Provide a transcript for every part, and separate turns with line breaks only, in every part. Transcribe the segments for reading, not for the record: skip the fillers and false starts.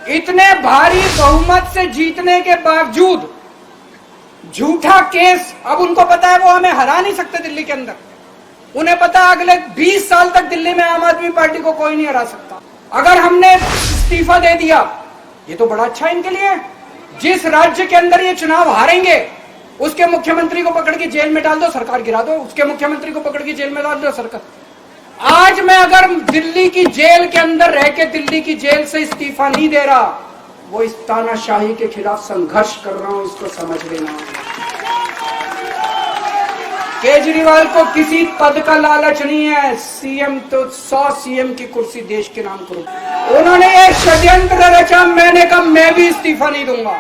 इतने भारी बहुमत से जीतने के बावजूद झूठा केस, अब उनको पता है वो हमें हरा नहीं सकते दिल्ली के अंदर। उन्हें पता है अगले 20 साल तक दिल्ली में आम आदमी पार्टी को कोई नहीं हरा सकता। अगर हमने इस्तीफा दे दिया, ये तो बड़ा अच्छा इनके लिए। जिस राज्य के अंदर ये चुनाव हारेंगे उसके मुख्यमंत्री को पकड़ के जेल में डाल दो, सरकार गिरा दो। उसके मुख्यमंत्री को पकड़ के जेल में डाल दो, सरकार। आज मैं अगर दिल्ली की जेल के अंदर रह के दिल्ली की जेल से इस्तीफा नहीं दे रहा, वो इस तानाशाही के खिलाफ संघर्ष कर रहा हूं, इसको समझ लेना। केजरीवाल को किसी पद का लालच नहीं है। सीएम तो 100 सीएम की कुर्सी देश के नाम करो। उन्होंने एक षड्यंत्र रचा, मैंने कहा मैं भी इस्तीफा नहीं दूंगा।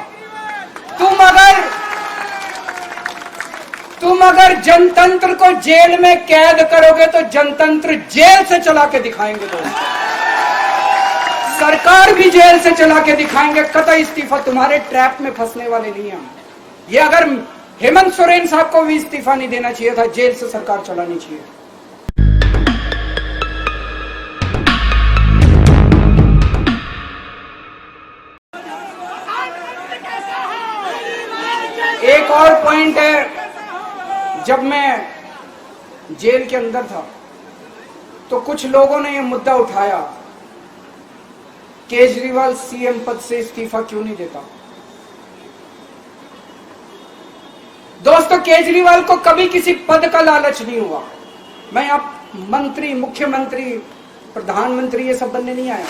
तुम अगर जनतंत्र को जेल में कैद करोगे तो जनतंत्र जेल से चला के दिखाएंगे। तो सरकार भी जेल से चला के दिखाएंगे। कतई इस्तीफा तुम्हारे ट्रैप में फंसने वाले नहीं हैं। ये अगर हेमंत सोरेन साहब को भी इस्तीफा नहीं देना चाहिए था, जेल से सरकार चलानी चाहिए। एक और पॉइंट है, जब मैं जेल के अंदर था तो कुछ लोगों ने यह मुद्दा उठाया, केजरीवाल सीएम पद से इस्तीफा क्यों नहीं देता। दोस्तों, केजरीवाल को कभी किसी पद का लालच नहीं हुआ। मैं अब मंत्री, मुख्यमंत्री, प्रधानमंत्री ये सब बनने नहीं आया।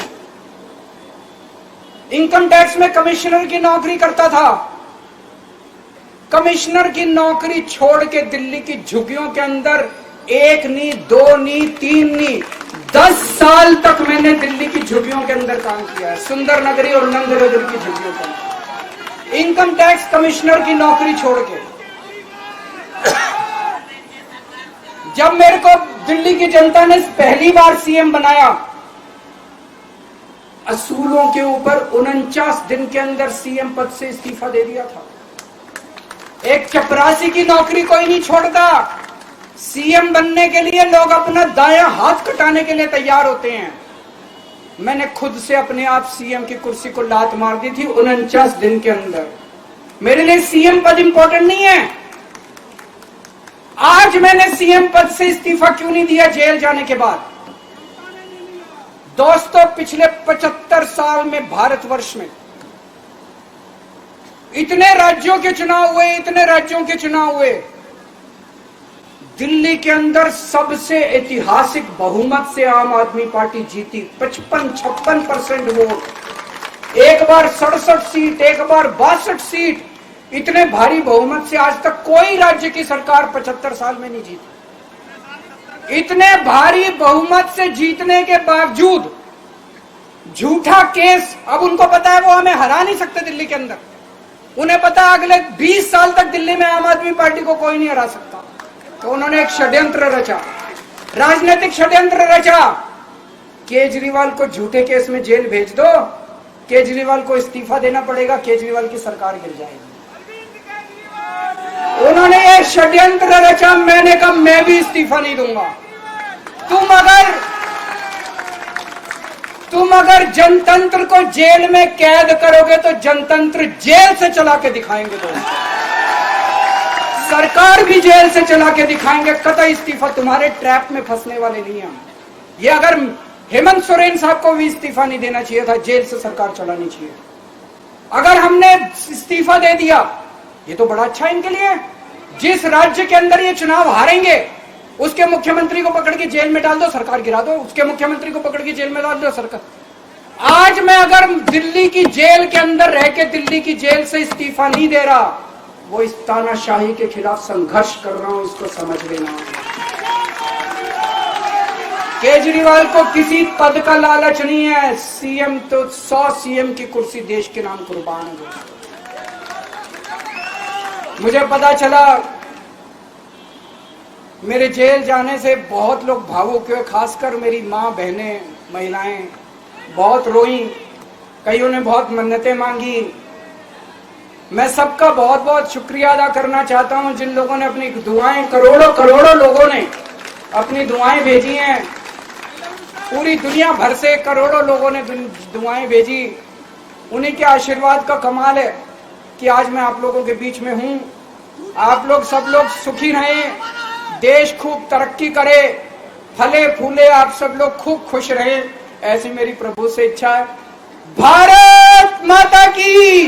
इनकम टैक्स में कमिश्नर की नौकरी करता था। कमिश्नर की नौकरी छोड़ के दिल्ली की झुग्गियों के अंदर 1 नहीं, 2 नहीं, 3 नहीं, 10 साल तक मैंने दिल्ली की झुग्गियों के अंदर काम किया है। सुंदर नगरी और नंदनगर की झुग्गियों के अंदर इनकम टैक्स कमिश्नर की नौकरी छोड़ के। जब मेरे को दिल्ली की जनता ने पहली बार सीएम बनाया, असूलों के ऊपर 49 दिन के अंदर सीएम पद से इस्तीफा दे दिया था। एक चपरासी की नौकरी कोई नहीं छोड़ता। सीएम बनने के लिए लोग अपना दायां हाथ कटाने के लिए तैयार होते हैं। मैंने खुद से अपने आप सीएम की कुर्सी को लात मार दी थी 49 दिन के अंदर। मेरे लिए सीएम पद इंपॉर्टेंट नहीं है। आज मैंने सीएम पद से इस्तीफा क्यों नहीं दिया जेल जाने के बाद? दोस्तों, पिछले 75 साल में भारतवर्ष में इतने राज्यों के चुनाव हुए, इतने राज्यों के चुनाव हुए, दिल्ली के अंदर सबसे ऐतिहासिक बहुमत से आम आदमी पार्टी जीती। 55-56% वोट, एक बार 67 सीट, एक बार 62 सीट। इतने भारी बहुमत से आज तक कोई राज्य की सरकार 75 साल में नहीं जीती। इतने भारी बहुमत से जीतने के बावजूद झूठा केस, अब उनको पता है वो हमें हरा नहीं सकते दिल्ली के अंदर। उन्हें पता है अगले 20 साल तक दिल्ली में आम आदमी पार्टी को कोई नहीं हरा सकता। तो उन्होंने एक षड्यंत्र रचा, राजनीतिक षड्यंत्र रचा। केजरीवाल को झूठे केस में जेल भेज दो, केजरीवाल को इस्तीफा देना पड़ेगा, केजरीवाल की सरकार गिर जाएगी। उन्होंने एक षड्यंत्र रचा, मैंने कहा मैं भी इस्तीफा नहीं दूंगा। तुम अगर जनतंत्र को जेल में कैद करोगे तो जनतंत्र जेल से चला के दिखाएंगे। तो सरकार भी जेल से चला के दिखाएंगे। कतई इस्तीफा तुम्हारे ट्रैप में फंसने वाले नहीं हैं। ये अगर हेमंत सोरेन साहब को भी इस्तीफा नहीं देना चाहिए था, जेल से सरकार चलानी चाहिए। अगर हमने इस्तीफा दे दिया, ये तो बड़ा अच्छा इनके लिए। जिस राज्य के अंदर ये चुनाव हारेंगे उसके मुख्यमंत्री को पकड़ के जेल में डाल दो, सरकार गिरा दो। उसके मुख्यमंत्री को पकड़ के जेल में डाल दो, सरकार। आज मैं अगर दिल्ली की जेल के अंदर रह के दिल्ली की जेल से इस्तीफा नहीं दे रहा, वो इस तानाशाही के खिलाफ संघर्ष कर रहा हूं, इसको समझ लेना। केजरीवाल को किसी पद का लालच नहीं है। सीएम तो 100 सीएम की कुर्सी देश के नाम कुर्बान है। मुझे पता चला, मेरे जेल जाने से बहुत लोग भावुक हुए, खासकर मेरी माँ, बहनें, महिलाएं बहुत रोई। कईयों ने बहुत मन्नतें मांगी। मैं सबका बहुत बहुत शुक्रिया अदा करना चाहता हूं जिन लोगों ने अपनी दुआएं, करोड़ों लोगों ने अपनी दुआएं भेजी हैं। पूरी दुनिया भर से करोड़ों लोगों ने दुआएं भेजी। उन्हीं के आशीर्वाद का कमाल है कि आज मैं आप लोगों के बीच में हूं। आप लोग सब लोग सुखी रहें, देश खूब तरक्की करे, फले फूले, आप सब लोग खूब खुश रहें, ऐसी मेरी प्रभु से इच्छा है। भारत माता की